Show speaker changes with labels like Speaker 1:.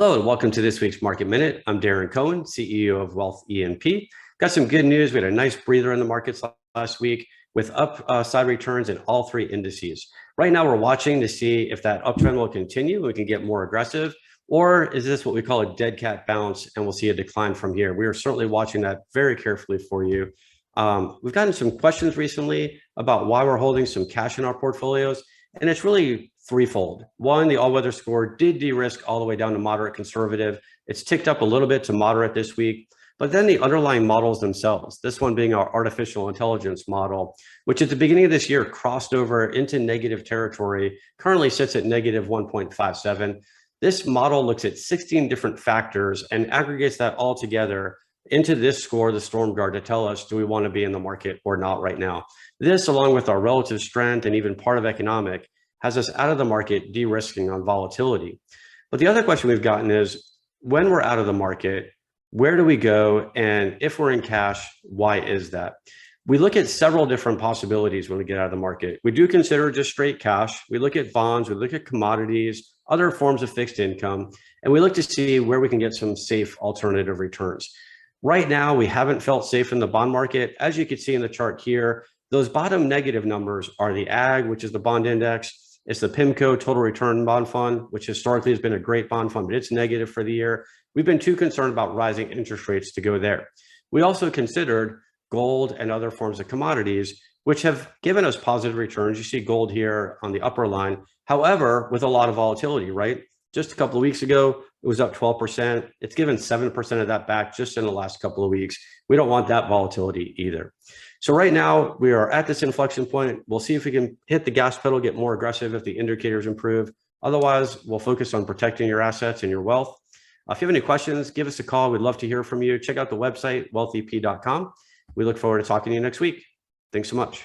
Speaker 1: Hello and welcome to this week's Market Minute. I'm Darrin Cohen, CEO of Wealth E&P. Got some good news. We had a nice breather in the markets last week with upside returns in all three indices. Right now, we're watching to see if that uptrend will continue. We can get more aggressive, or is this what we call a dead cat bounce and we'll see a decline from here? We are certainly watching that very carefully for you. We've gotten some questions recently about why we're holding some cash in our portfolios, and it's really threefold. One, the all-weather score did de-risk all the way down to moderate conservative. It's ticked up a little bit to moderate this week, but then the underlying models themselves, this one being our artificial intelligence model, which at the beginning of this year crossed over into negative territory, currently sits at negative 1.57. This model looks at 16 different factors and aggregates that all together into this score, the storm guard, to tell us, do we want to be in the market or not right now? This, along with our relative strength and even part of economic, has us out of the market, de-risking on volatility. But the other question we've gotten is, when we're out of the market, where do we go? And if we're in cash, why is that? We look at several different possibilities when we get out of the market. We do consider just straight cash. We look at bonds, we look at commodities, other forms of fixed income, and we look to see where we can get some safe alternative returns. Right now, we haven't felt safe in the bond market. As you can see in the chart here, those bottom negative numbers are the AG, which is the bond index. It's the PIMCO Total Return Bond Fund, which historically has been a great bond fund, but it's negative for the year. We've been too concerned about rising interest rates to go there. We also considered gold and other forms of commodities, which have given us positive returns. You see gold here on the upper line. However, with a lot of volatility, right? Just a couple of weeks ago, it was up 12%. It's given 7% of that back just in the last couple of weeks. We don't want that volatility either. So right now, we are at this inflection point. We'll see if we can hit the gas pedal, get more aggressive if the indicators improve. Otherwise, we'll focus on protecting your assets and your wealth. If you have any questions, give us a call. We'd love to hear from you. Check out the website, wealthep.com. We look forward to talking to you next week. Thanks so much.